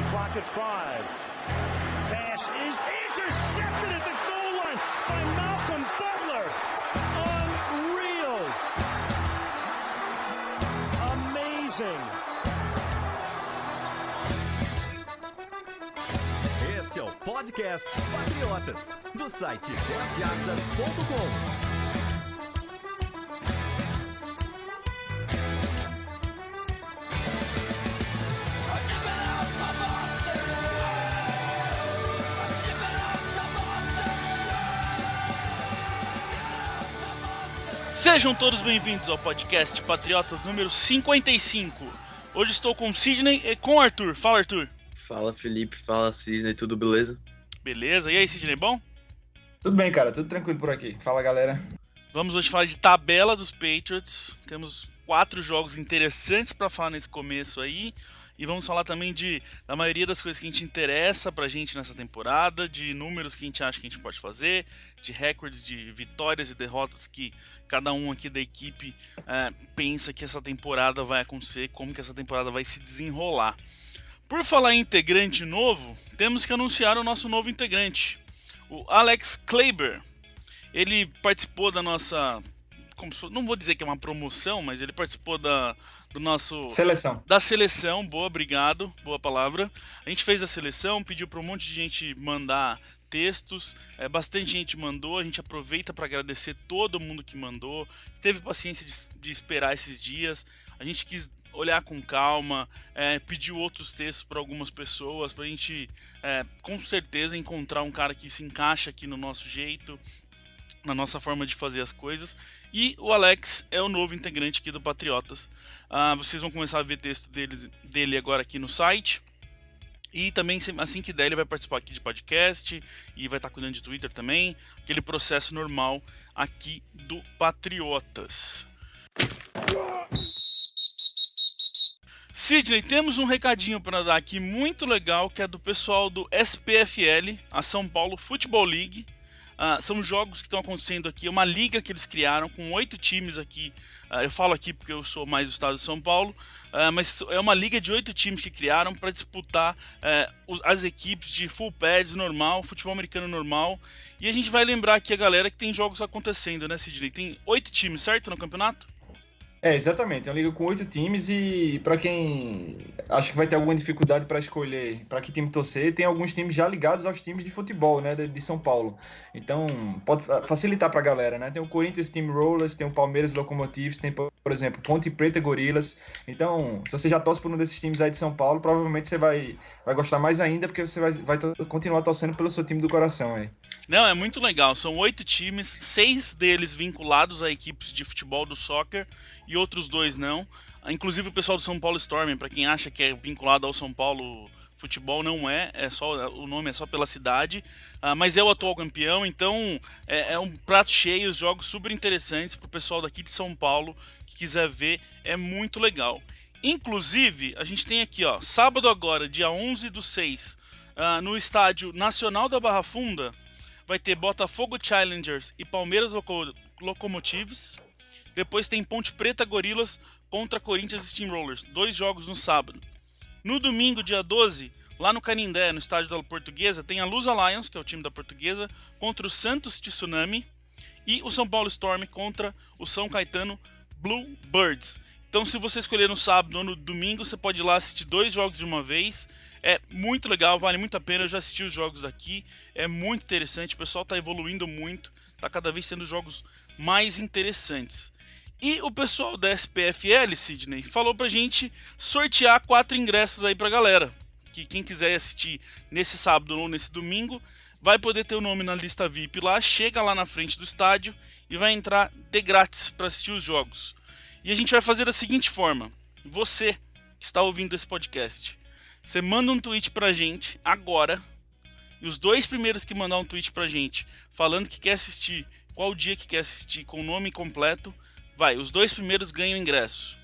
clock at 5. Pass is intercepted at the goal line by Malcolm Butler. Unreal. Amazing. Este é o podcast Patriotas, do site 10yardas.com. Sejam todos bem-vindos ao podcast Patriotas número 55. Hoje estou com o Sidney e com o Arthur. Fala, Arthur. Fala, Felipe. Fala, Sidney. Tudo beleza? Beleza. E aí, Sidney, bom? Tudo bem, cara. Tudo tranquilo por aqui. Fala, galera. Vamos hoje falar de tabela dos Patriots. Temos 4 jogos interessantes para falar nesse começo aí. E vamos falar também da maioria das coisas que a gente interessa pra gente nessa temporada, de números que a gente acha que a gente pode fazer, de recordes de vitórias e derrotas que cada um aqui da equipe pensa que essa temporada vai acontecer, como que essa temporada vai se desenrolar. Por falar em integrante novo, temos que anunciar o nosso novo integrante, o Alex Kleber. Ele participou da nossa... não vou dizer que é uma promoção, mas ele participou da seleção. Boa, obrigado, boa palavra. A gente fez a seleção, pediu para um monte de gente mandar textos, bastante gente mandou, a gente aproveita para agradecer todo mundo que mandou, teve paciência de esperar esses dias, a gente quis olhar com calma, pediu outros textos para algumas pessoas, para a gente com certeza encontrar um cara que se encaixa aqui no nosso jeito, na nossa forma de fazer as coisas. E o Alex é o novo integrante aqui do Patriotas. Vocês vão começar a ver texto dele agora aqui no site. E também, assim que der, ele vai participar aqui de podcast e vai estar cuidando de Twitter também. Aquele processo normal aqui do Patriotas. Sidney, temos um recadinho para dar aqui muito legal, que é do pessoal do SPFL, a São Paulo Football League. São jogos que estão acontecendo aqui, é uma liga que eles criaram com 8 times aqui. Eu falo aqui porque eu sou mais do estado de São Paulo, mas é uma liga de 8 times que criaram para disputar as equipes de full pads normal, futebol americano normal. E a gente vai lembrar aqui a galera que tem jogos acontecendo, né, Sidney? Tem 8 times, certo, no campeonato? Exatamente, é uma liga com 8 times e para quem acha que vai ter alguma dificuldade para escolher para que time torcer, tem alguns times já ligados aos times de futebol, né, de São Paulo. Então, pode facilitar para a galera, né? Tem o Corinthians Steamrollers, tem o Palmeiras Locomotives, tem, por exemplo, Ponte Preta Gorilas. Então, se você já torce por um desses times aí de São Paulo, provavelmente você vai gostar mais ainda, porque você vai continuar torcendo pelo seu time do coração aí. Não, é muito legal. São 8 times, 6 deles vinculados a equipes de futebol do soccer e outros 2 não. Inclusive o pessoal do São Paulo Storm, para quem acha que é vinculado ao São Paulo Futebol, não o nome é só pela cidade, mas é o atual campeão, então é um prato cheio, os jogos super interessantes para o pessoal daqui de São Paulo que quiser ver, é muito legal. Inclusive, a gente tem aqui, sábado agora, dia 11/6, no estádio Nacional da Barra Funda, vai ter Botafogo Challengers e Palmeiras Locomotives. Depois tem Ponte Preta Gorilas contra Corinthians Steamrollers. 2 jogos no sábado. No domingo, dia 12, lá no Canindé, no estádio da Portuguesa, tem a Lusa Lions, que é o time da Portuguesa, contra o Santos Tsunami. E o São Paulo Storm contra o São Caetano Bluebirds. Então, se você escolher no sábado ou no domingo, você pode ir lá assistir 2 jogos de uma vez. É muito legal, vale muito a pena. Eu já assisti os jogos daqui, é muito interessante. O pessoal está evoluindo muito, está cada vez sendo jogos mais interessantes. E o pessoal da SPFL, Sidney, falou pra gente sortear 4 ingressos aí pra galera. Que quem quiser assistir nesse sábado ou nesse domingo, vai poder ter o nome na lista VIP lá, chega lá na frente do estádio e vai entrar de grátis para assistir os jogos. E a gente vai fazer da seguinte forma: você que está ouvindo esse podcast, você manda um tweet pra gente agora, e os 2 primeiros que mandar um tweet pra gente falando que quer assistir, qual dia que quer assistir, com o nome completo, os 2 primeiros ganham ingresso.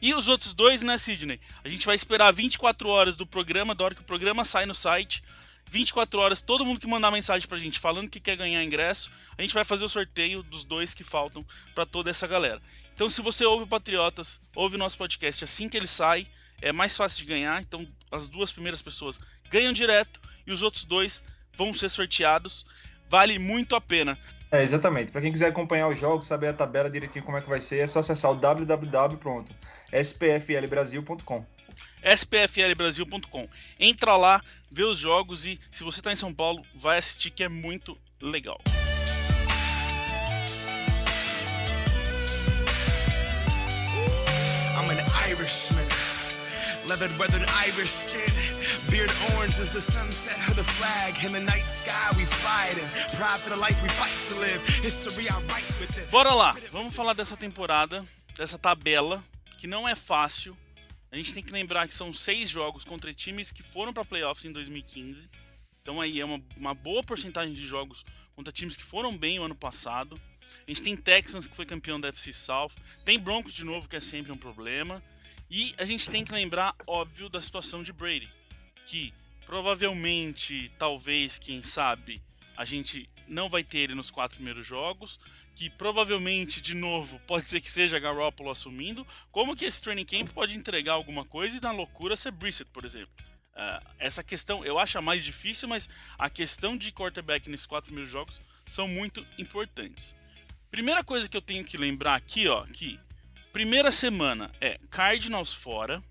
E os outros 2, né, Sidney? A gente vai esperar 24 horas do programa, da hora que o programa sai no site. 24 horas, todo mundo que mandar mensagem pra gente falando que quer ganhar ingresso, a gente vai fazer o sorteio dos 2 que faltam pra toda essa galera. Então, se você ouve o Patriotas, ouve o nosso podcast assim que ele sai, é mais fácil de ganhar. Então, as duas primeiras pessoas ganham direto e os outros 2 vão ser sorteados. Vale muito a pena. Exatamente. Para quem quiser acompanhar os jogos, saber a tabela direitinho como é que vai ser, é só acessar o www.spflbrasil.com. spflbrasil.com. Entra lá, vê os jogos e se você está em São Paulo, vai assistir que é muito legal. I'm an Irishman, leathered, weathered Irish skin, beard orange as the sunset of the flag. In the night sky we fly it, and pride for the life we fight to live. History I write with it. Bora lá, vamos falar dessa temporada, dessa tabela, que não é fácil. A gente tem que lembrar que são 6 jogos contra times que foram para playoffs em 2015. Então aí é uma boa porcentagem de jogos contra times que foram bem o ano passado. A gente tem Texans, que foi campeão da FC South. Tem Broncos de novo, que é sempre um problema. E a gente tem que lembrar, óbvio, da situação de Brady. Que provavelmente, talvez, quem sabe, a gente não vai ter ele nos 4 primeiros jogos. Que provavelmente, de novo, pode ser que seja Garoppolo assumindo. Como que esse training camp pode entregar alguma coisa e na loucura ser Brissett, por exemplo. Essa questão eu acho a mais difícil, mas a questão de quarterback nesses 4 primeiros jogos são muito importantes. Primeira coisa que eu tenho que lembrar aqui, ó, que primeira semana é Cardinals fora,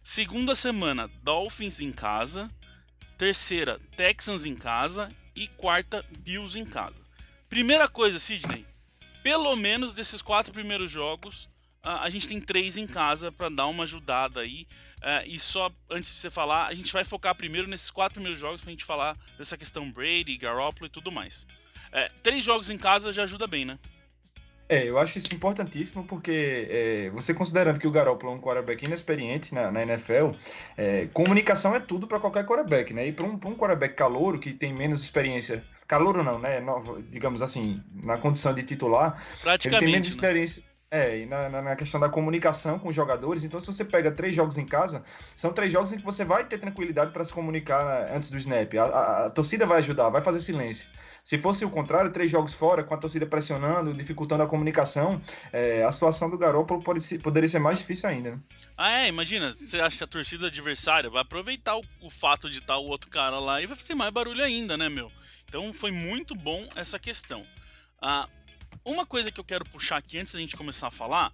segunda semana Dolphins em casa, terceira Texans em casa e quarta Bills em casa. Primeira coisa, Sidney, pelo menos desses 4 primeiros jogos, a gente tem 3 em casa para dar uma ajudada aí. E só antes de você falar, a gente vai focar primeiro nesses 4 primeiros jogos pra gente falar dessa questão Brady, Garoppolo e tudo mais. 3 jogos em casa já ajuda bem, né? Eu acho isso importantíssimo porque você considerando que o Garoppolo é um quarterback inexperiente na NFL, comunicação é tudo para qualquer quarterback, né? E para um quarterback calouro que tem menos experiência, calouro não, né? Digamos assim, na condição de titular, ele tem menos experiência. E na questão da comunicação com os jogadores, então se você pega 3 jogos em casa, são 3 jogos em que você vai ter tranquilidade para se comunicar antes do snap. A torcida vai ajudar, vai fazer silêncio. Se fosse o contrário, 3 jogos fora, com a torcida pressionando, dificultando a comunicação, a situação do Garoppolo poderia ser mais difícil ainda, né? Imagina, você acha que a torcida adversária vai aproveitar o fato de estar o outro cara lá e vai fazer mais barulho ainda, né, meu? Então foi muito bom essa questão. Uma coisa que eu quero puxar aqui antes da gente começar a falar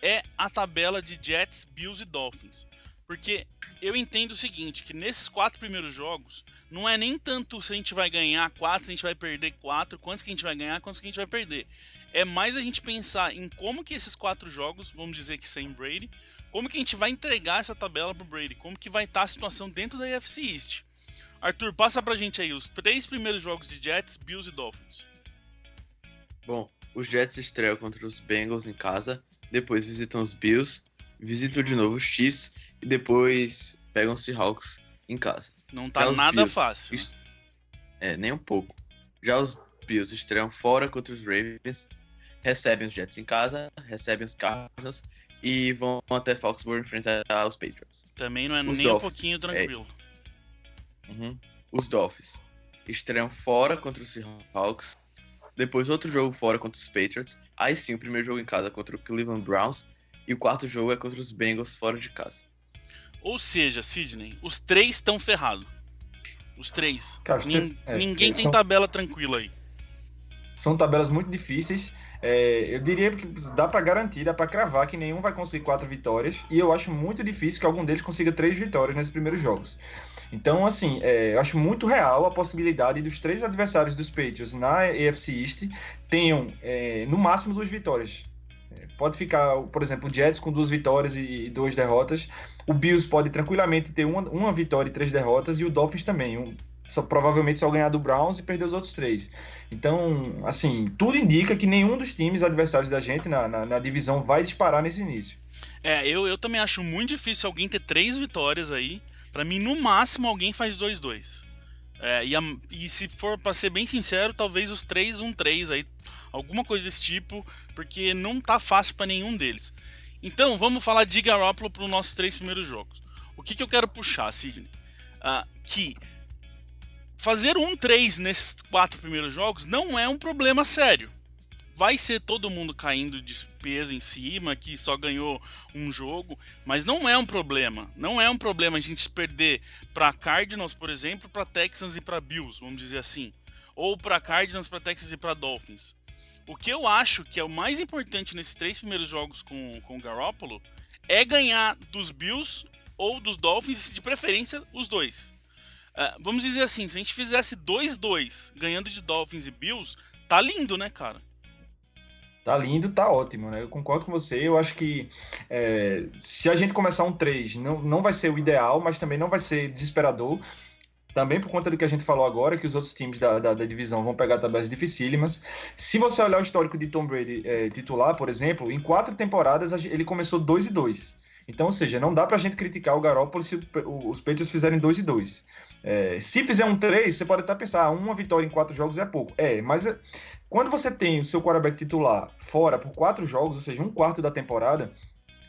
é a tabela de Jets, Bills e Dolphins. Porque eu entendo o seguinte, que nesses 4 primeiros jogos, não é nem tanto se a gente vai ganhar 4, se a gente vai perder 4, quantos que a gente vai ganhar, quantos que a gente vai perder. É mais a gente pensar em como que esses 4 jogos, vamos dizer que sem Brady, como que a gente vai entregar essa tabela pro Brady, como que vai estar a situação dentro da AFC East. Arthur, passa pra gente aí os 3 primeiros jogos de Jets, Bills e Dolphins. Bom, os Jets estreiam contra os Bengals em casa, depois visitam os Bills, visitam de novo os Chiefs e depois pegam os Seahawks em casa. Não tá nada Bills, fácil. Né? Nem um pouco. Já os Bills estreiam fora contra os Ravens, recebem os Jets em casa, recebem os Cardinals e vão até Foxborough enfrentar os Patriots. Também não é nem Dolphins, um pouquinho tranquilo. Os Dolphins estreiam fora contra os Seahawks, depois outro jogo fora contra os Patriots, aí sim o primeiro jogo em casa contra o Cleveland Browns e o quarto jogo é contra os Bengals fora de casa. Ou seja, Sidney, os 3 estão ferrados. Os 3. Ninguém tem tabela tranquila aí. São tabelas muito difíceis. Eu diria que dá para garantir, dá para cravar que nenhum vai conseguir 4 vitórias e eu acho muito difícil que algum deles consiga 3 vitórias nesses primeiros jogos. Então, assim, eu acho muito real a possibilidade dos 3 adversários dos Patriots na AFC East tenham, no máximo, 2 vitórias. Pode ficar, por exemplo, o Jets com 2 vitórias e 2 derrotas. O Bills pode tranquilamente ter uma vitória e 3 derrotas e o Dolphins também. Provavelmente só ganhar do Browns e perder os outros 3. Então, assim, tudo indica que nenhum dos times adversários da gente na divisão vai disparar nesse início. Eu também acho muito difícil alguém ter 3 vitórias aí. Pra mim, no máximo, alguém faz 2-2. E se for pra ser bem sincero, talvez os 3-1-3 aí, alguma coisa desse tipo, porque não tá fácil pra nenhum deles. Então, vamos falar de Garoppolo para os nossos 3 primeiros jogos. O que eu quero puxar, Sidney? Que fazer 1-3 nesses 4 primeiros jogos não é um problema sério. vai ser todo mundo caindo de peso em cima, que só ganhou um jogo, mas não é um problema. Não é um problema a gente perder para Cardinals, por exemplo, para Texans e para Bills, vamos dizer assim. Ou para Cardinals, para Texans e para Dolphins. O que eu acho que é o mais importante nesses 3 primeiros jogos com o Garoppolo é ganhar dos Bills ou dos Dolphins, de preferência os dois. Vamos dizer assim, se a gente fizesse 2-2 ganhando de Dolphins e Bills, tá lindo, né, cara? Tá lindo, tá ótimo, né? Eu concordo com você. Eu acho que se a gente começar um 3, não vai ser o ideal, mas também não vai ser desesperador. Também por conta do que a gente falou agora, que os outros times da divisão vão pegar tabelas dificílimas. Se você olhar o histórico de Tom Brady titular, por exemplo, em 4 temporadas ele começou 2-2. Então, ou seja, não dá pra gente criticar o Garoppolo se os Patriots fizerem 2-2. Se fizer um 3, você pode até pensar, uma vitória em 4 jogos é pouco. Mas quando você tem o seu quarterback titular fora por 4 jogos, ou seja, 1/4 da temporada,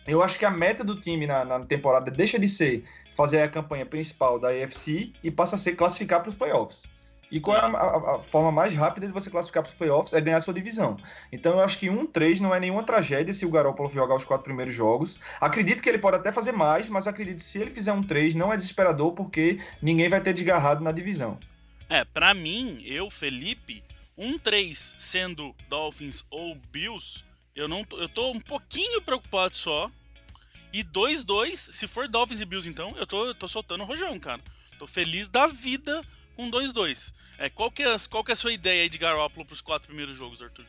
eu acho que a meta do time na temporada deixa de ser fazer a campanha principal da AFC e passa a ser classificar para os playoffs. E qual é a forma mais rápida de você classificar para os playoffs? É ganhar a sua divisão. Então eu acho que 1-3 não é nenhuma tragédia se o Garoppolo jogar os 4 primeiros jogos. Acredito que ele pode até fazer mais, mas acredito que se ele fizer 1-3 não é desesperador, porque ninguém vai ter desgarrado na divisão. Pra mim, Felipe, 1-3 sendo Dolphins ou Bills, eu tô um pouquinho preocupado só. E 2-2, se for Dolphins e Bills, então, eu tô soltando o rojão, cara. Tô feliz da vida com 2-2. Qual que é a sua ideia aí de Garoppolo pros 4 primeiros jogos, Arthur?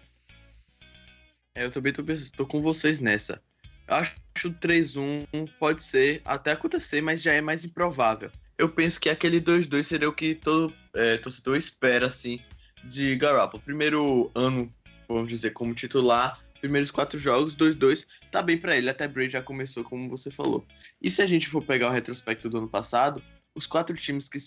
Eu também tô com vocês nessa. Eu acho que o 3-1 pode ser até acontecer, mas já é mais improvável. Eu penso que aquele 2-2 seria o que todo torcedor espera, assim, de Garoppolo. Primeiro ano, vamos dizer, como titular, primeiros 4 jogos, 2-2, tá bem pra ele. Até Brady já começou, como você falou. E se a gente for pegar o retrospecto do ano passado, os 4 times que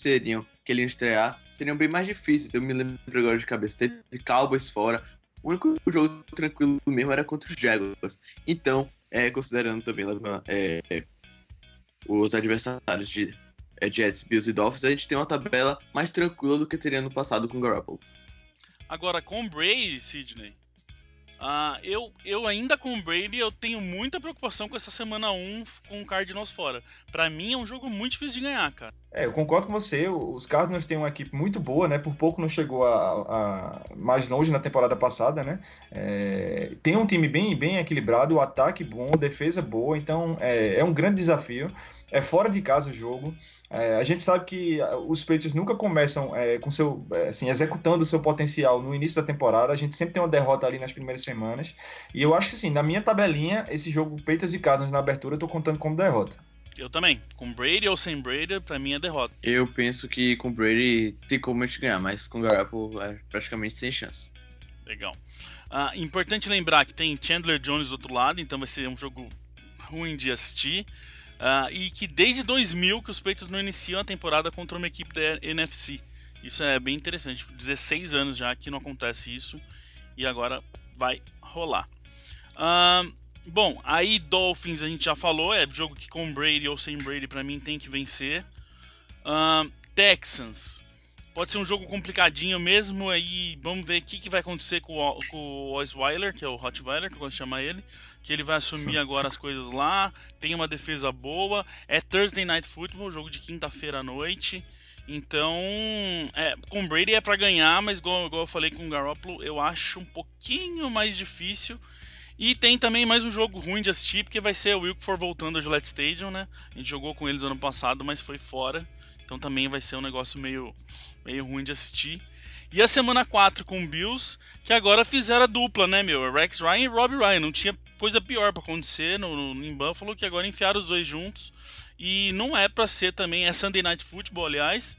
ele ia estrear seriam bem mais difíceis. Eu me lembro agora de cabeça. Teve Cowboys fora. O único jogo tranquilo mesmo era contra os Jaguars. Então, considerando também os adversários de Jets, Bills e Dolphins, a gente tem uma tabela mais tranquila do que teria no passado com o Garoppolo. Agora, com o Brady, Sidney, eu ainda com o Brady, eu tenho muita preocupação com essa semana 1 com o Cardinals fora. Pra mim é um jogo muito difícil de ganhar, cara. Eu concordo com você. Os Cardinals têm uma equipe muito boa, né? Por pouco não chegou a mais longe na temporada passada, né? Tem um time bem equilibrado, o ataque bom, defesa boa, então é um grande desafio. É fora de casa o jogo. A gente sabe que os Patriots nunca começam executando o seu potencial no início da temporada. A gente sempre tem uma derrota ali nas primeiras semanas. E eu acho que, assim, na minha tabelinha, esse jogo Patriots e Cardinals na abertura, eu tô contando como derrota. Eu também. Com Brady ou sem Brady, pra mim é derrota. Eu penso que com Brady tem como a gente ganhar, mas com Garoppolo é praticamente sem chance. Legal. Importante lembrar que tem Chandler Jones do outro lado, então vai ser um jogo ruim de assistir. E que desde 2000 que os Patriots não iniciam a temporada contra uma equipe da NFC. Isso é bem interessante. 16 anos já que não acontece isso. E agora vai rolar. Bom, aí Dolphins a gente já falou. É jogo que com Brady ou sem Brady pra mim tem que vencer. Texans. Pode ser um jogo complicadinho mesmo. Aí vamos ver o que vai acontecer com o Osweiler, que é o Rottweiler, que eu gosto de chamar ele. Que ele vai assumir agora as coisas lá. Tem uma defesa boa. É Thursday Night Football, jogo de quinta-feira à noite. Então, com Brady é pra ganhar, mas igual eu falei com o Garoppolo, eu acho um pouquinho mais difícil. E tem também mais um jogo ruim de assistir, porque vai ser o Wilkford voltando ao Gillette Stadium, né? A gente jogou com eles ano passado, mas foi fora. Então também vai ser um negócio meio ruim de assistir. E a semana 4 com o Bills, que agora fizeram a dupla, né, meu? Rex Ryan e Robbie Ryan. Não tinha coisa pior pra acontecer em Buffalo, que agora enfiaram os dois juntos. E não é pra ser também, é Sunday Night Football, aliás.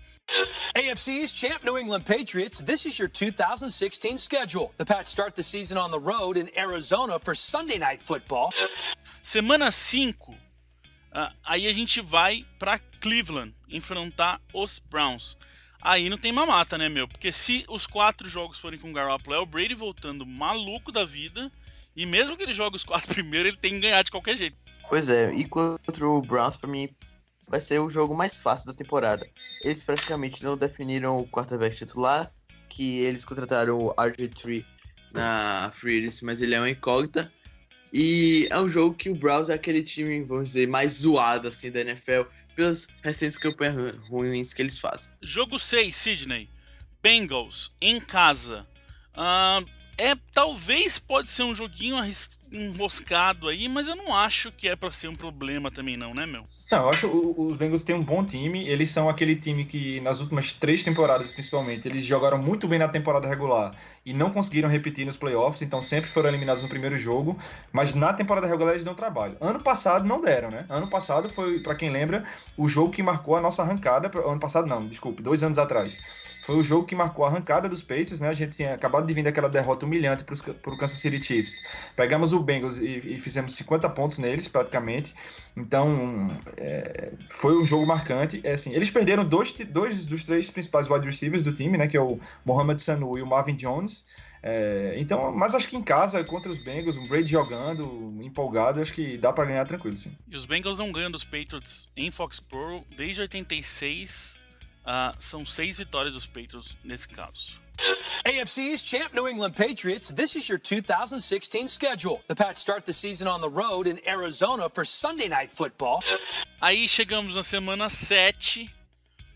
AFC's champ New England Patriots, this is your 2016 schedule. The Pats start the season on the road in Arizona for Sunday Night Football. Semana 5, aí a gente vai pra Cleveland enfrentar os Browns. Aí não tem mamata, né, meu? Porque se os 4 jogos forem com o Garoppolo, é o Brady voltando maluco da vida. E mesmo que ele jogue os 4 primeiro, ele tem que ganhar de qualquer jeito. Pois é, e contra o Browns, pra mim, vai ser o jogo mais fácil da temporada. Eles praticamente não definiram o quarterback titular, que eles contrataram o RG3 na Free Agency, mas ele é uma incógnita. E é um jogo que o Browns é aquele time, vamos dizer, mais zoado assim da NFL pelas recentes campanhas ruins que eles fazem. Jogo 6, Sidney. Bengals, em casa. Talvez pode ser um joguinho enroscado aí, mas eu não acho que é pra ser um problema também não, né, meu? Não, eu acho que os Bengals têm um bom time. Eles são aquele time que, nas últimas 3 temporadas, principalmente, eles jogaram muito bem na temporada regular e não conseguiram repetir nos playoffs, então sempre foram eliminados no primeiro jogo. Mas na temporada regular eles dão trabalho. Ano passado não deram, né? Ano passado foi, pra quem lembra, o jogo que marcou a nossa arrancada. Ano passado não, desculpe, 2 anos atrás. Foi o jogo que marcou a arrancada dos Patriots, né? A gente tinha acabado de vir daquela derrota humilhante pro Kansas City Chiefs. Pegamos o Bengals e fizemos 50 pontos neles, praticamente. Então, foi um jogo marcante. Assim, eles perderam dois dos 3 principais wide receivers do time, né? Que é o Mohamed Sanu e o Marvin Jones. Então, mas acho que em casa, contra os Bengals, o Brady jogando, empolgado, acho que dá pra ganhar tranquilo, sim. E os Bengals não ganham dos Patriots em Foxborough desde 86. São 6 vitórias dos Patriots nesse caso. AFC East champ New England Patriots, this is your 2016 schedule. The Pats start the season on the road in Arizona for Sunday Night Football. Aí chegamos na semana 7,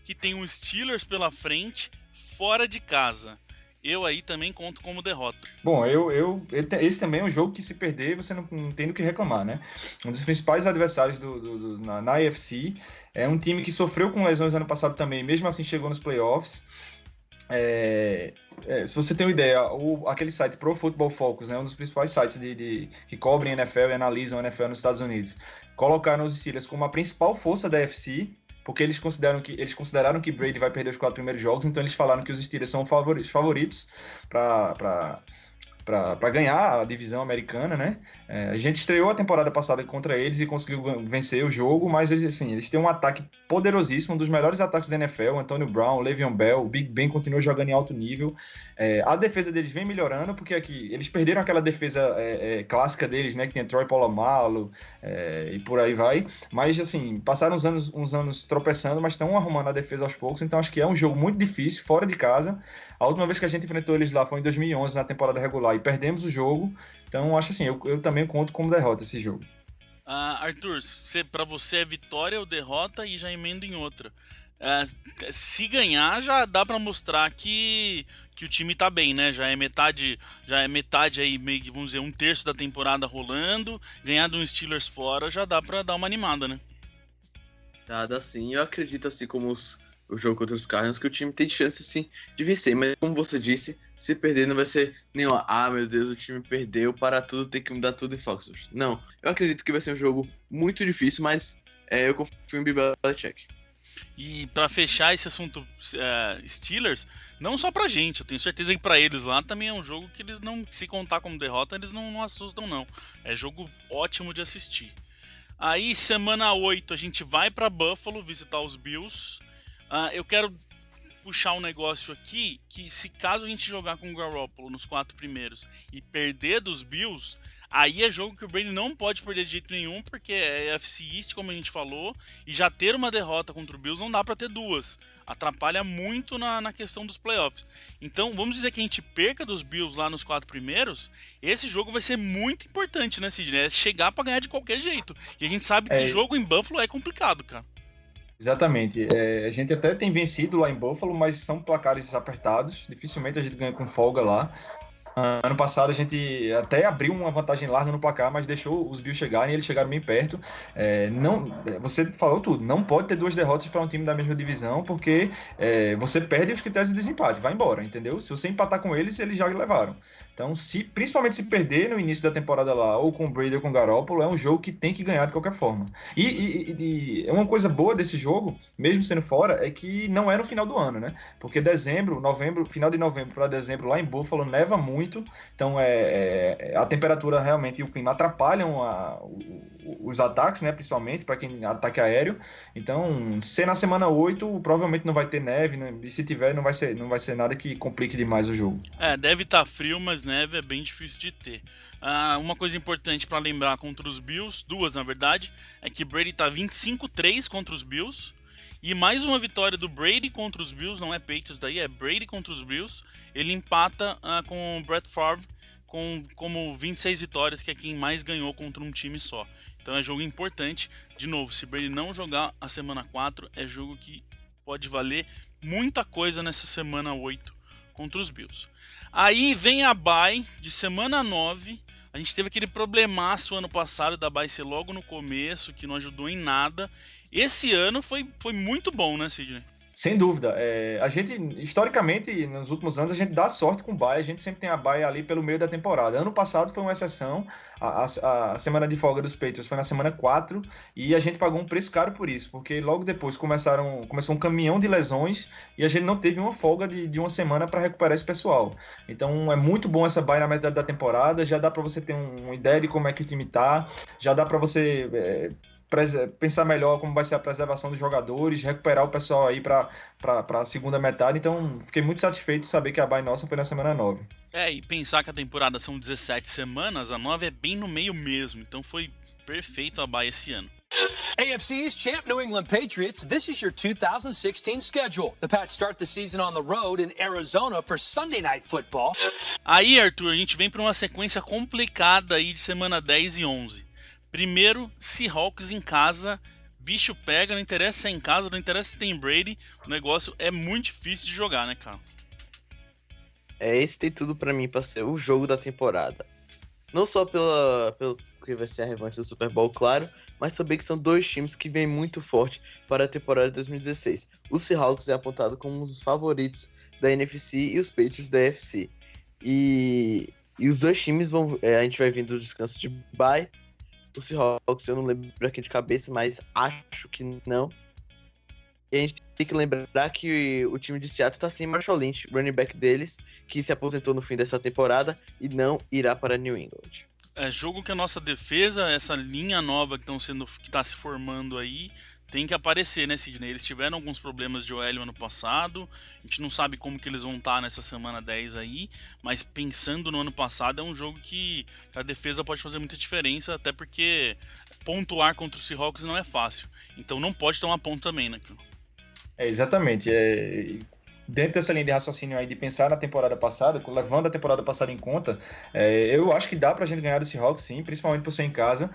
que tem um Steelers pela frente, fora de casa. Eu aí também conto como derrota. Bom, esse também é um jogo que se perder você não tem do que reclamar, né? Um dos principais adversários na AFC. É um time que sofreu com lesões ano passado também, mesmo assim chegou nos playoffs. Se você tem uma ideia, aquele site Pro Football Focus, né, um dos principais sites que cobrem NFL e analisam a NFL nos Estados Unidos, colocaram os Steelers como a principal força da AFC, porque eles consideraram que Brady vai perder os 4 primeiros jogos, então eles falaram que os Steelers são favoritos para ganhar a divisão americana, né? A gente estreou a temporada passada contra eles e conseguiu vencer o jogo, mas eles têm um ataque poderosíssimo, um dos melhores ataques da NFL, Antonio Brown, Le'Veon Bell, o Big Ben continua jogando em alto nível. A defesa deles vem melhorando, porque aqui eles perderam aquela defesa clássica deles, né? Que tem Troy Polamalu e por aí vai. Mas, assim, passaram uns anos tropeçando, mas estão arrumando a defesa aos poucos, então acho que é um jogo muito difícil, fora de casa. A última vez que a gente enfrentou eles lá foi em 2011, na temporada regular, e perdemos o jogo. Então, acho assim, eu também conto como derrota esse jogo. Arthur, pra você é vitória ou derrota e já emenda em outra. Se ganhar, já dá pra mostrar que o time tá bem, né? Já é metade aí, meio que, vamos dizer, 1/3 da temporada rolando. Ganhar de um Steelers fora já dá pra dar uma animada, né? Dá sim, eu acredito, assim como o jogo contra os Cardinals, que o time tem chance sim de vencer, mas como você disse, se perder não vai ser nenhuma, meu Deus, o time perdeu, para tudo, tem que mudar tudo em Foxborough. Não, eu acredito que vai ser um jogo muito difícil, mas eu confio em Bill Belichick. E pra fechar esse assunto Steelers, não só pra gente, eu tenho certeza que pra eles lá também é um jogo que eles não, se contar como derrota, eles não assustam não. É jogo ótimo de assistir. Aí semana 8 a gente vai pra Buffalo visitar os Bills. Eu quero puxar um negócio aqui, que se caso a gente jogar com o Garoppolo nos 4 primeiros e perder dos Bills, aí é jogo que o Brady não pode perder de jeito nenhum, porque é AFC East, como a gente falou, e já ter uma derrota contra o Bills não dá pra ter 2. Atrapalha muito na questão dos playoffs. Então, vamos dizer que a gente perca dos Bills lá nos 4 primeiros, esse jogo vai ser muito importante, né, Sidney? É chegar pra ganhar de qualquer jeito. E a gente sabe que jogo em Buffalo é complicado, cara. Exatamente. A gente até tem vencido lá em Buffalo, mas são placares apertados. Dificilmente a gente ganha com folga lá. Ano passado a gente até abriu uma vantagem larga no placar, mas deixou os Bills chegarem e eles chegaram bem perto. Você falou tudo, não pode ter 2 derrotas para um time da mesma divisão, porque você perde os critérios de desempate, vai embora, entendeu? Se você empatar com eles, eles já levaram. Então, principalmente se perder no início da temporada lá, ou com o Brady ou com o Garoppolo, é um jogo que tem que ganhar de qualquer forma. E uma coisa boa desse jogo, mesmo sendo fora, é que não é no final do ano, né? Porque final de novembro para dezembro lá em Buffalo neva muito, então a temperatura realmente e o clima atrapalham os ataques, né? Principalmente para quem ataque aéreo. Então, se na semana 8, provavelmente não vai ter neve, né? E se tiver, não vai ser nada que complique demais o jogo. Deve estar frio, mas neve é bem difícil de ter. Uma coisa importante para lembrar contra os Bills, 2 na verdade, é que Brady tá 25-3 contra os Bills E mais uma vitória do Brady contra os Bills, não é Patriots daí, é Brady contra os Bills. Ele empata com o Brett Favre como 26 vitórias, que é quem mais ganhou contra um time só. Então é jogo importante. De novo, se Brady não jogar a semana 4, é jogo que pode valer muita coisa nessa semana 8 contra os Bills. Aí vem a bye de semana 9. A gente teve aquele problemaço ano passado da bye ser logo no começo, que não ajudou em nada. Esse ano foi muito bom, né, Sidney? Sem dúvida. A gente, historicamente, nos últimos anos, a gente dá sorte com bye. A gente sempre tem a bye ali pelo meio da temporada. Ano passado foi uma exceção. A semana de folga dos Patriots foi na semana 4 e a gente pagou um preço caro por isso, porque logo depois começou um caminhão de lesões e a gente não teve uma folga de uma semana para recuperar esse pessoal. Então é muito bom essa bye na metade da temporada. Já dá para você ter uma ideia de como é que o time tá. Já dá para você... pensar melhor como vai ser a preservação dos jogadores, recuperar o pessoal aí para a segunda metade. Então, fiquei muito satisfeito de saber que a bye nossa foi na semana 9. E pensar que a temporada são 17 semanas, a 9 é bem no meio mesmo. Então, foi perfeito a bye esse ano. AFC East champ New England Patriots, this is your 2016 schedule. The Pats start the season on the road in Arizona for Sunday Night Football. Aí, Arthur, a gente vem para uma sequência complicada aí de semana 10 e 11. Primeiro, Seahawks em casa, bicho pega, não interessa se é em casa, não interessa se tem Brady, o negócio é muito difícil de jogar, né, cara? Esse tem tudo pra mim pra ser o jogo da temporada. Não só pelo que vai ser a revanche do Super Bowl, claro, mas também que são dois times que vêm muito forte para a temporada de 2016. O Seahawks é apontado como um dos favoritos da NFC e os Patriots da AFC. E os dois times a gente vai vir do descanso de bye. O Seahawks, eu não lembro aqui de cabeça, mas acho que não. E a gente tem que lembrar que o time de Seattle tá sem Marshall Lynch, running back deles, que se aposentou no fim dessa temporada e não irá para New England. É jogo que a nossa defesa, essa linha nova que tá se formando aí, tem que aparecer, né, Sidney? Eles tiveram alguns problemas de OL ano passado, a gente não sabe como que eles vão estar nessa semana 10 aí, mas pensando no ano passado, é um jogo que a defesa pode fazer muita diferença, até porque pontuar contra o Seahawks não é fácil. Então não pode tomar ponto também, né? Exatamente. Dentro dessa linha de raciocínio aí de pensar na temporada passada, levando a temporada passada em conta, eu acho que dá pra gente ganhar do Seahawks sim, principalmente por ser em casa.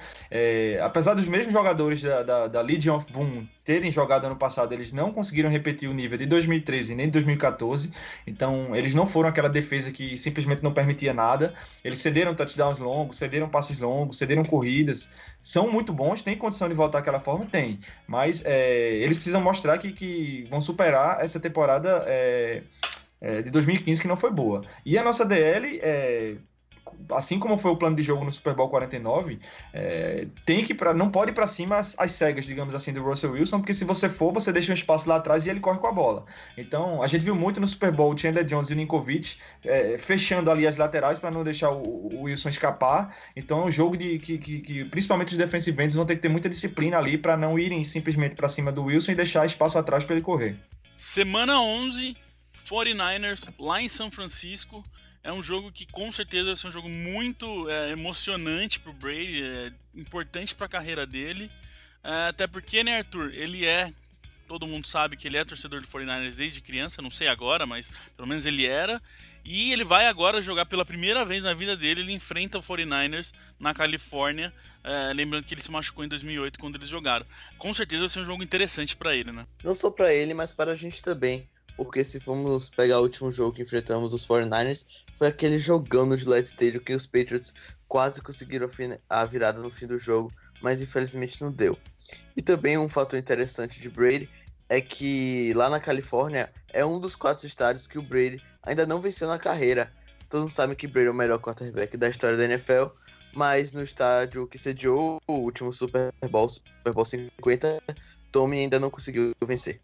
Apesar dos mesmos jogadores da Legion of Boom terem jogado ano passado, eles não conseguiram repetir o nível de 2013 nem de 2014, então eles não foram aquela defesa que simplesmente não permitia nada. Eles cederam touchdowns longos, cederam passes longos, cederam corridas, são muito bons, tem condição de voltar àquela forma? Tem, mas eles precisam mostrar que vão superar essa temporada de 2015 que não foi boa. E a nossa DL, assim como foi o plano de jogo no Super Bowl 49, não pode ir para cima as cegas, digamos assim, do Russell Wilson, porque se você for, você deixa um espaço lá atrás e ele corre com a bola. Então, a gente viu muito no Super Bowl o Chandler Jones e o Ninkovich fechando ali as laterais para não deixar o Wilson escapar. Então, é um jogo que principalmente os defensive ends vão ter que ter muita disciplina ali para não irem simplesmente para cima do Wilson e deixar espaço atrás para ele correr. Semana 11, 49ers lá em São Francisco. É um jogo que com certeza vai ser um jogo muito emocionante pro Brady, importante pra carreira dele. Até porque, né, Arthur, todo mundo sabe que ele é torcedor do 49ers desde criança, não sei agora, mas pelo menos ele era. E ele vai agora jogar pela primeira vez na vida dele, ele enfrenta o 49ers na Califórnia, lembrando que ele se machucou em 2008 quando eles jogaram. Com certeza vai ser um jogo interessante pra ele, né? Não só pra ele, mas para a gente também. Porque se formos pegar o último jogo que enfrentamos os 49ers, foi aquele jogão no Gillette Stadium que os Patriots quase conseguiram a virada no fim do jogo, mas infelizmente não deu. E também um fator interessante de Brady é que lá na Califórnia é um dos 4 estádios que o Brady ainda não venceu na carreira. Todo mundo sabe que Brady é o melhor quarterback da história da NFL, mas no estádio que sediou o último Super Bowl 50, Tommy ainda não conseguiu vencer.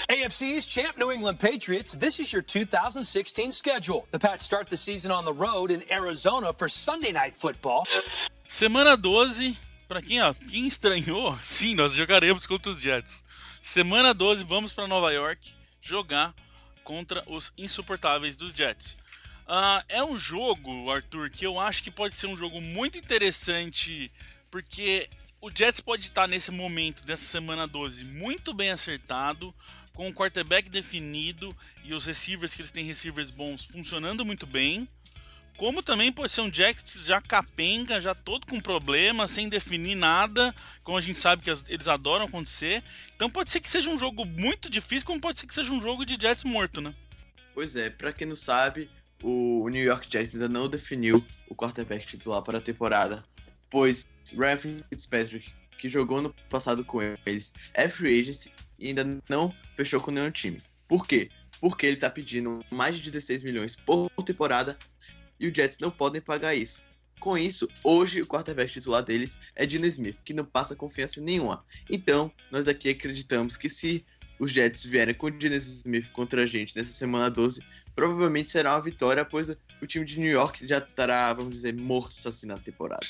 AFC East champ New England Patriots, this is your 2016 schedule. The Pats start the season on the road in Arizona for Sunday Night Football. Semana 12, pra quem estranhou, sim, nós jogaremos contra os Jets. Semana 12, vamos para Nova York jogar contra os insuportáveis dos Jets. É um jogo, Arthur, que eu acho que pode ser um jogo muito interessante, porque O Jets pode estar nesse momento, dessa semana 12, muito bem acertado, com o quarterback definido e os receivers, que eles têm receivers bons, funcionando muito bem. Como também pode ser um Jets já capenga, já todo com problema, sem definir nada, como a gente sabe que eles adoram acontecer. Então pode ser que seja um jogo muito difícil, como pode ser que seja um jogo de Jets morto, né? Pois é, pra quem não sabe, o New York Jets ainda não definiu o quarterback titular para a temporada, pois Ryan Fitzpatrick, que jogou no passado com eles, é free agency e ainda não fechou com nenhum time. Por quê? Porque ele tá pedindo mais de 16 milhões por temporada e os Jets não podem pagar isso. Com isso, hoje o quarterback titular deles é Geno Smith, que não passa confiança nenhuma. Então, nós aqui acreditamos que se os Jets vierem com o Geno Smith contra a gente nessa semana 12, provavelmente será uma vitória, pois o time de New York já estará, vamos dizer, morto assim na temporada.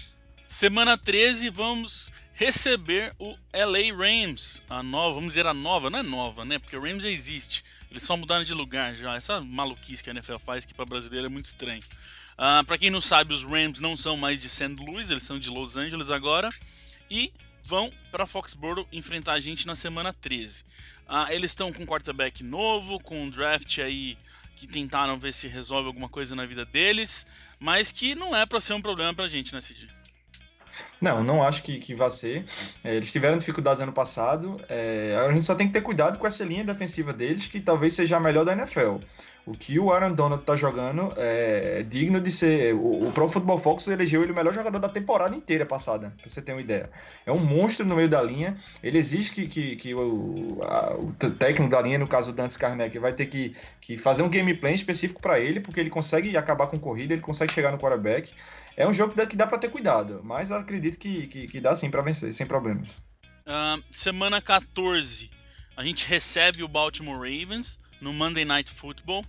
Semana 13, vamos receber o LA Rams, vamos dizer a nova, não é nova, né? Porque o Rams já existe, eles só mudaram de lugar já. Essa maluquice que a NFL faz, que para brasileiro é muito estranho. Para quem não sabe, os Rams não são mais de St. Louis, eles são de Los Angeles agora, e vão para Foxborough enfrentar a gente na semana 13. Eles estão com um quarterback novo, com um draft aí que tentaram ver se resolve alguma coisa na vida deles, mas que não é para ser um problema pra gente, né, Cid? Não acho que vai ser. Eles tiveram dificuldades ano passado. A gente só tem que ter cuidado com essa linha defensiva deles, que talvez seja a melhor da NFL. O que o Aaron Donald tá jogando é digno de ser... O Pro Football Focus elegeu ele o melhor jogador da temporada inteira passada, pra você ter uma ideia. É um monstro no meio da linha. Ele exige que o técnico da linha, no caso o Dantes Karnek, vai ter que fazer um game plan específico para ele, porque ele consegue acabar com corrida, ele consegue chegar no quarterback. É um jogo que dá para ter cuidado, mas eu acredito que dá sim para vencer, sem problemas. Semana 14, a gente recebe o Baltimore Ravens no Monday Night Football.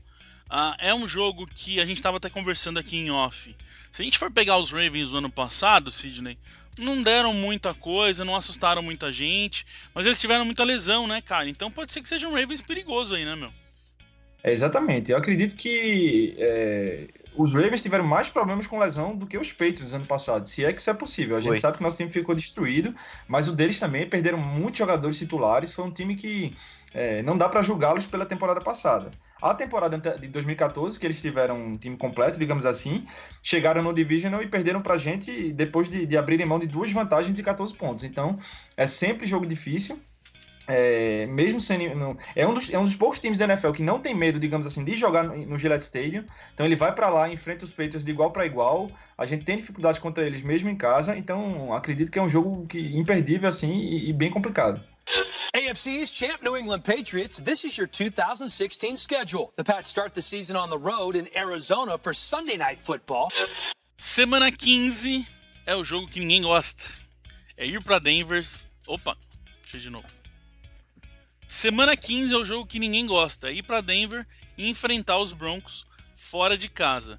É um jogo que a gente estava até conversando aqui em off. Se a gente for pegar os Ravens do ano passado, Sidney, não deram muita coisa, não assustaram muita gente, mas eles tiveram muita lesão, né, cara? Então pode ser que seja um Ravens perigoso aí, né, meu? Exatamente. Eu acredito que os Ravens tiveram mais problemas com lesão do que os Patriots ano passado, se é que isso é possível. A gente sabe que nosso time ficou destruído, mas o deles também perderam muitos jogadores titulares. Foi um time que não dá para julgá-los pela temporada passada. A temporada de 2014, que eles tiveram um time completo, digamos assim, chegaram no Divisional e perderam pra gente depois de abrirem mão de 2 vantagens de 14 pontos. Então, é sempre jogo difícil. Mesmo sendo... É um dos poucos times da NFL que não tem medo, digamos assim, de jogar no Gillette Stadium. Então ele vai para lá, enfrenta os Patriots de igual para igual. A gente tem dificuldades contra eles mesmo em casa. Então acredito que é um jogo imperdível assim e bem complicado. AFC East champ New England Patriots, this is your 2016 schedule. The Pats start the season on the road in Arizona for Sunday Night Football. Semana 15 é o jogo que ninguém gosta. É ir pra Denver. Opa, deixa eu de novo. Semana 15 é o jogo que ninguém gosta. É ir pra Denver e enfrentar os Broncos fora de casa.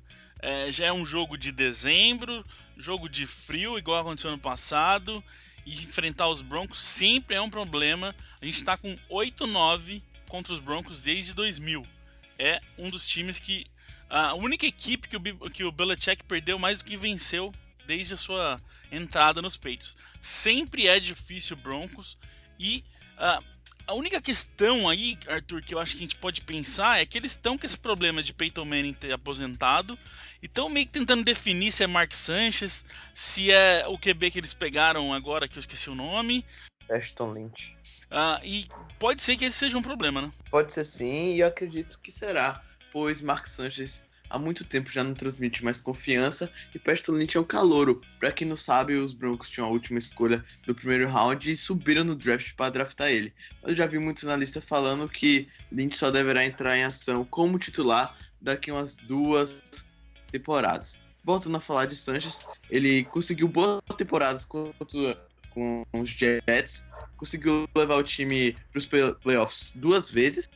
Já é um jogo de dezembro, jogo de frio, igual aconteceu no passado. E enfrentar os Broncos sempre é um problema. A gente está com 8-9 contra os Broncos desde 2000. É um dos times que... A única equipe que o Belichick perdeu mais do que venceu desde a sua entrada nos Patriots. Sempre é difícil o Broncos. E a única questão aí, Arthur, que eu acho que a gente pode pensar é que eles estão com esse problema de Peyton Manning ter aposentado e estão meio que tentando definir se é Mark Sanchez, se é o QB que eles pegaram agora, que eu esqueci o nome. Ashton Lynch. E pode ser que esse seja um problema, né? Pode ser sim, e eu acredito que será, pois Mark Sanchez há muito tempo já não transmite mais confiança e Ashton Lynch é um calouro. Pra quem não sabe, os Broncos tinham a última escolha do primeiro round e subiram no draft para draftar ele. Eu já vi muitos analistas falando que Lynch só deverá entrar em ação como titular daqui a umas 2 temporadas. Voltando a falar de Sanchez, ele conseguiu boas temporadas com os Jets, conseguiu levar o time para os playoffs 2 vezes.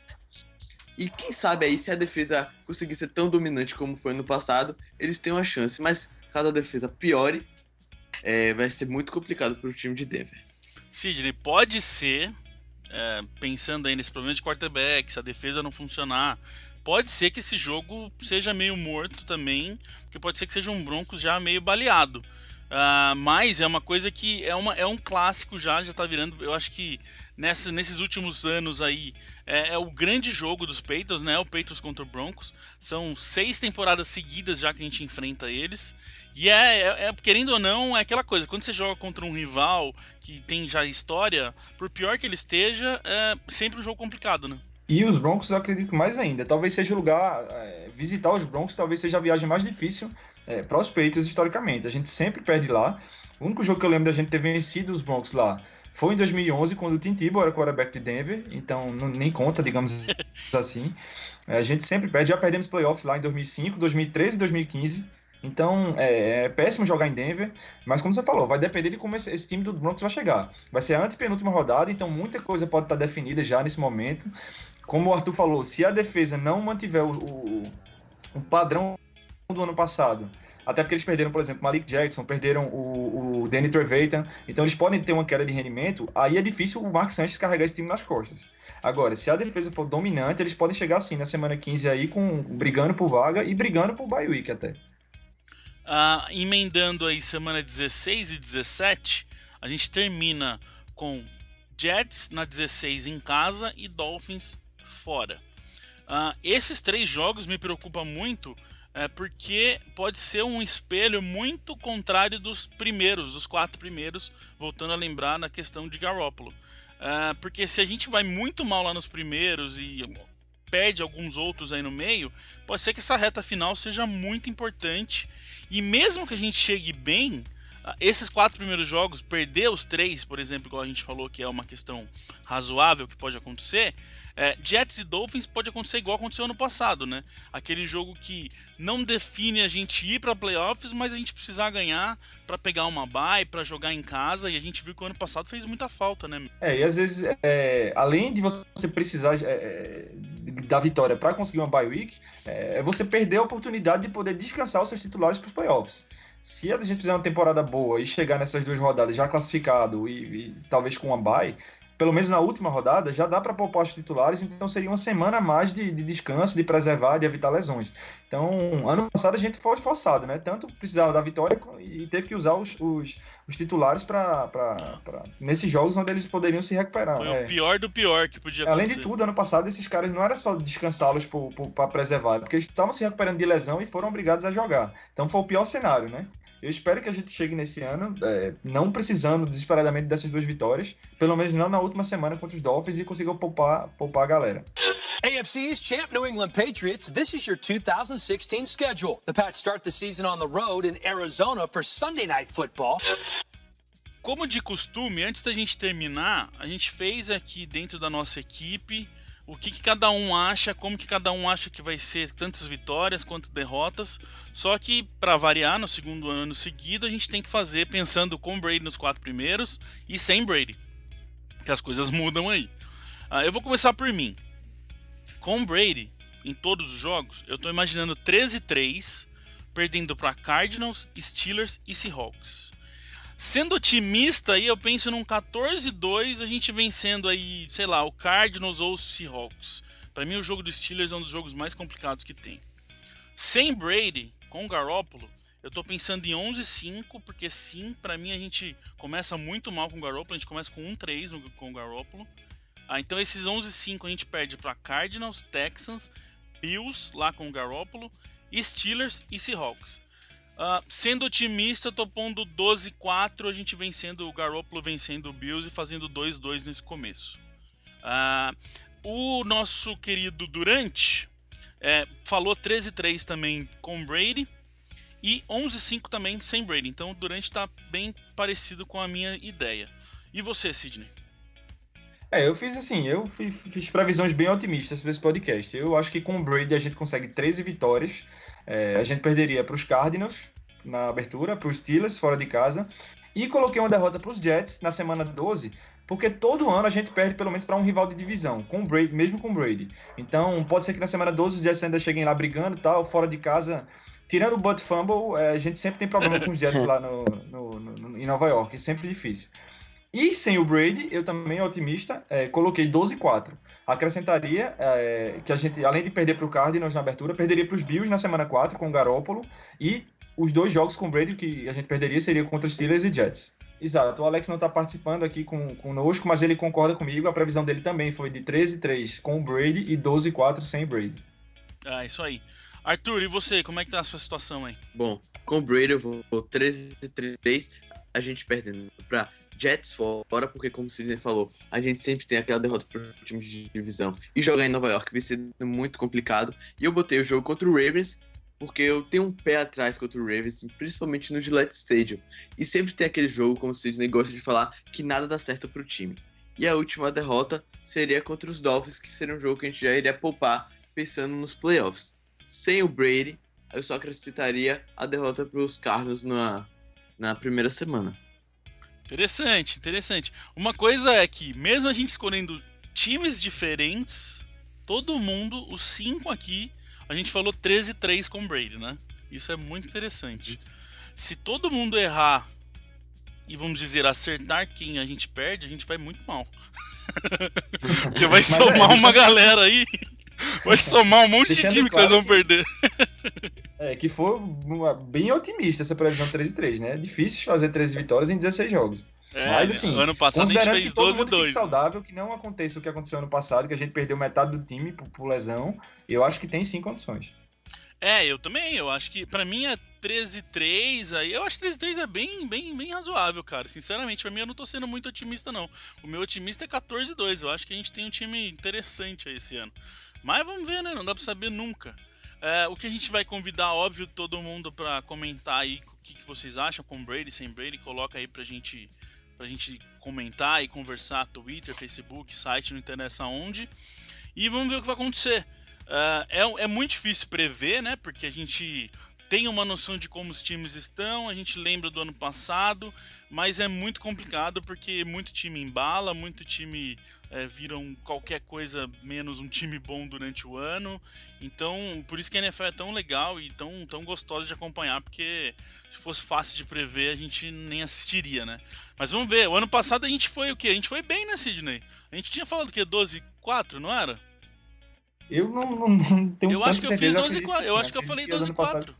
E quem sabe aí, se a defesa conseguir ser tão dominante como foi no passado, eles têm uma chance. Mas caso a defesa piore, vai ser muito complicado para o time de Denver. Sidney, pode ser, pensando aí nesse problema de quarterback, se a defesa não funcionar, pode ser que esse jogo seja meio morto também, porque pode ser que seja um Broncos já meio baleado. Mas é uma coisa que é um clássico já tá virando. Eu acho que nesses últimos anos aí é o grande jogo dos Patriots, né? O Patriots contra o Broncos. São 6 temporadas seguidas já que a gente enfrenta eles. E querendo ou não, é aquela coisa. Quando você joga contra um rival que tem já história, por pior que ele esteja, é sempre um jogo complicado, né? E os Broncos, eu acredito mais ainda. Talvez seja o lugar, visitar os Broncos, talvez seja a viagem mais difícil para os Patriots historicamente. A gente sempre perde lá. O único jogo que eu lembro da gente ter vencido os Broncos lá foi em 2011, quando o Tim Tebow era quarterback de Denver. Então, nem conta, digamos assim. A gente sempre perde. Já perdemos playoffs lá em 2005, 2013 e 2015. Então, é péssimo jogar em Denver, mas como você falou, vai depender de como esse time do Broncos vai chegar. Vai ser a antepenúltima rodada, então muita coisa pode estar definida já nesse momento. Como o Arthur falou, se a defesa não mantiver o padrão do ano passado, até porque eles perderam, por exemplo, Malik Jackson, perderam o Danny Trevathan, então eles podem ter uma queda de rendimento, aí é difícil o Mark Sanchez carregar esse time nas costas. Agora, se a defesa for dominante, eles podem chegar assim na semana 15 aí, brigando por vaga e brigando por bye week até. Emendando aí semana 16 e 17, a gente termina com Jets na 16 em casa e Dolphins fora. Esses 3 jogos me preocupam muito, porque pode ser um espelho muito contrário dos 4 primeiros, voltando a lembrar na questão de Garoppolo. Porque se a gente vai muito mal lá nos primeiros e perde alguns outros aí no meio, pode ser que essa reta final seja muito importante. E mesmo que a gente chegue bem, esses 4 primeiros jogos, perder os 3, por exemplo, igual a gente falou que é uma questão razoável que pode acontecer, Jets e Dolphins pode acontecer igual aconteceu ano passado, né? Aquele jogo que não define a gente ir para playoffs, mas a gente precisar ganhar para pegar uma bye, para jogar em casa, e a gente viu que o ano passado fez muita falta, né? E às vezes, além de você precisar da vitória para conseguir uma bye week, você perder a oportunidade de poder descansar os seus titulares para os playoffs. Se a gente fizer uma temporada boa e chegar nessas 2 rodadas já classificado e talvez com uma bye, pelo menos na última rodada, já dá para poupar os titulares, então seria uma semana a mais de descanso, de preservar, de evitar lesões. Então, ano passado a gente foi forçado, né? Tanto precisava da vitória e teve que usar os titulares nesses jogos onde eles poderiam se recuperar. Foi o pior do pior que podia acontecer. Além de tudo, ano passado, esses caras não era só descansá-los para preservar, porque eles estavam se recuperando de lesão e foram obrigados a jogar. Então foi o pior cenário, né? Eu espero que a gente chegue nesse ano não precisando desesperadamente dessas 2 vitórias, pelo menos não na última semana contra os Dolphins, e consiga poupar a galera. AFC East champ New England Patriots, this is your 2016 schedule. The Pats start the season on the road in Arizona for Sunday Night Football. Como de costume, antes da gente terminar, a gente fez aqui dentro da nossa equipe o que cada um acha, como que cada um acha que vai ser tantas vitórias quanto derrotas. Só que, para variar, no segundo ano seguido, a gente tem que fazer pensando com Brady nos 4 primeiros e sem Brady, que as coisas mudam aí. Eu vou começar por mim. Com Brady, em todos os jogos, eu estou imaginando 13-3, perdendo para Cardinals, Steelers e Seahawks. Sendo otimista aí, eu penso num 14-2, a gente vencendo aí, sei lá, o Cardinals ou o Seahawks. Pra mim o jogo dos Steelers é um dos jogos mais complicados que tem. Sem Brady, com o Garoppolo, eu tô pensando em 11-5, porque sim, pra mim a gente começa muito mal com o Garoppolo, a gente começa com 1-3 com o Garoppolo. Então esses 11-5 a gente perde pra Cardinals, Texans, Bills lá com o Garoppolo, Steelers e Seahawks. Sendo otimista, eu tô pondo 12-4, a gente vencendo o Garoppolo, vencendo o Bills e fazendo 2-2 nesse começo. O nosso querido Durant falou 13-3 também com Brady e 11-5 também sem Brady. Então o Durant tá bem parecido com a minha ideia. E você, Sidney? Eu fiz previsões bem otimistas para esse podcast. Eu acho que com o Brady a gente consegue 13 vitórias. A gente perderia para os Cardinals na abertura, para os Steelers fora de casa, e coloquei uma derrota para os Jets na semana 12, porque todo ano a gente perde pelo menos para um rival de divisão, com o Brady, mesmo com o Brady. Então pode ser que na semana 12 os Jets ainda cheguem lá brigando e tal, fora de casa. Tirando o Butt Fumble, a gente sempre tem problema com os Jets lá em Nova York, é sempre difícil. E sem o Brady, eu também otimista, coloquei 12-4. Acrescentaria que a gente, além de perder para o Cardinals na abertura, perderia para os Bills na semana 4 com o Garoppolo, e os 2 jogos com o Brady que a gente perderia seria contra os Steelers e Jets. Exato, o Alex não está participando aqui conosco, mas ele concorda comigo, a previsão dele também foi de 13-3 com o Brady e 12-4 sem Brady. Ah, isso aí. Arthur, e você, como é que tá a sua situação aí? Bom, com o Brady eu vou 13-3, a gente perdendo pra Jets fora, porque como o Sidney falou, a gente sempre tem aquela derrota pro time de divisão, e jogar em Nova York vai ser muito complicado, e eu botei o jogo contra o Ravens, porque eu tenho um pé atrás contra o Ravens, principalmente no Gillette Stadium. E sempre tem aquele jogo, como o Sidney gosta de falar, que nada dá certo pro time. E a última derrota seria contra os Dolphins, que seria um jogo que a gente já iria poupar pensando nos playoffs. Sem o Brady, eu só acrescentaria a derrota pros Cardinals na primeira semana. Interessante, interessante. Uma coisa é que, mesmo a gente escolhendo times diferentes, todo mundo, os 5 aqui, a gente falou 13-3 com o Brady, né? Isso é muito interessante. Se todo mundo errar e, vamos dizer, acertar quem a gente perde, a gente vai muito mal. Porque vai somar uma galera aí. Vai somar um monte de time que nós vamos perder. Que foi bem otimista essa previsão 13-3, né? É difícil fazer 13 vitórias em 16 jogos. Mas, assim, ano passado a gente fez 12-2. Saudável, que não aconteça o que aconteceu ano passado, que a gente perdeu metade do time por lesão. Eu acho que tem sim condições. Eu também. Eu acho que, pra mim, é 13-3. Aí eu acho que 13-3 é bem razoável, cara. Sinceramente, pra mim, eu não tô sendo muito otimista, não. O meu otimista é 14-2. Eu acho que a gente tem um time interessante aí esse ano. Mas vamos ver, né? Não dá pra saber nunca. O que a gente vai convidar, óbvio, todo mundo pra comentar aí o que vocês acham com Brady, sem Brady. Coloca aí pra gente comentar e conversar, Twitter, Facebook, site, não interessa onde. E vamos ver o que vai acontecer. É muito difícil prever, né? Porque a gente tem uma noção de como os times estão, a gente lembra do ano passado, mas é muito complicado porque muito time embala, muito time viram qualquer coisa menos um time bom durante o ano. Então, por isso que a NFL é tão legal e tão gostosa de acompanhar, porque se fosse fácil de prever, a gente nem assistiria, né? Mas vamos ver, o ano passado a gente foi o quê? A gente foi bem, né, Sidney? A gente tinha falado o quê? 12-4, não era? Eu não tenho Eu acho que eu fiz certeza, 12-4, eu acho que eu falei 12-4.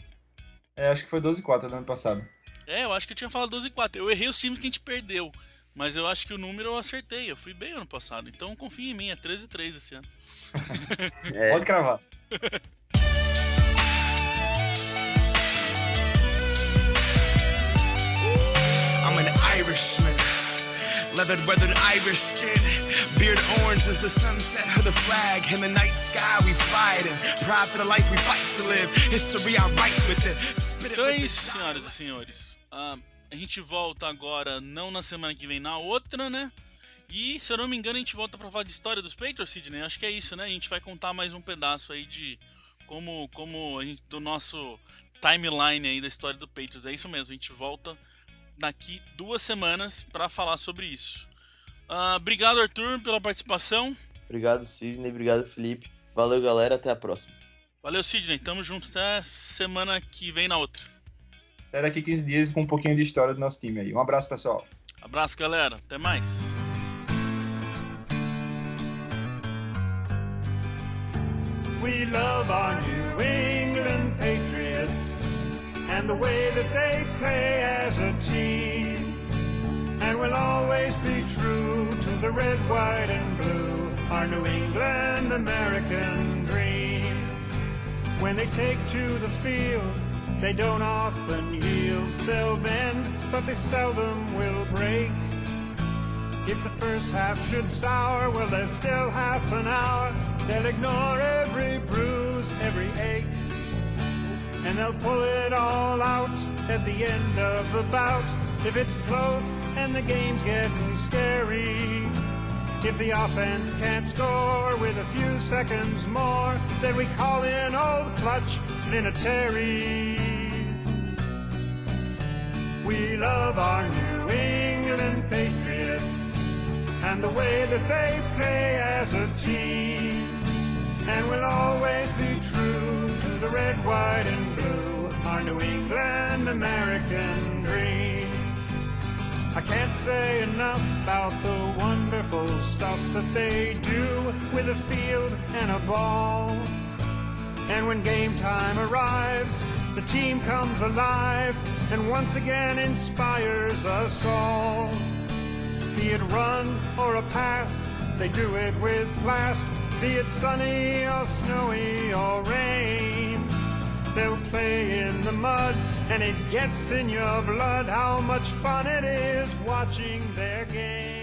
Acho que foi 12-4 no ano passado. Eu acho que eu tinha falado 12-4. Eu errei os times que a gente perdeu. Mas eu acho que o número eu acertei. Eu fui bem ano passado. Então confia em mim, é 13-3 esse ano. Pode cravar. I'm an Irishman, leathered, weathered Irish skin, beard orange as the sunset of the flag. In the night sky we fly it, and pride for the life we fight to live. History I write with it. Então é isso, senhoras e senhores. A gente volta agora, não na semana que vem, na outra, né? E, se eu não me engano, a gente volta pra falar de história dos Patriots, Sidney. Acho que é isso, né? A gente vai contar mais um pedaço aí de como a gente, do nosso timeline aí da história do Patriots. É isso mesmo, a gente volta daqui 2 semanas pra falar sobre isso. Obrigado, Arthur, pela participação. Obrigado, Sidney. Obrigado, Felipe. Valeu, galera. Até a próxima. Valeu, Sidney. Tamo junto até semana que vem na outra. Até daqui 15 dias com um pouquinho de história do nosso time aí. Um abraço, pessoal. Abraço, galera. Até mais. We love our New England Patriots and the way that they play as a team. And we'll always be true to the red, white, and blue, our New England American dream. When they take to the field, they don't often yield. They'll bend, but they seldom will break. If the first half should sour, well, there's still half an hour. They'll ignore every bruise, every ache, and they'll pull it all out at the end of the bout. If it's close and the game's getting scary, if the offense can't score with a few seconds more, then we call in old clutch Vinatieri. We love our New England Patriots and the way that they play as a team. And we'll always be true to the red, white, and blue, our New England American dream. I can't say enough about the wonder wonderful stuff that they do with a field and a ball. And when game time arrives, the team comes alive and once again inspires us all. Be it run or a pass, they do it with class. Be it sunny or snowy or rain, they'll play in the mud and it gets in your blood how much fun it is watching their game.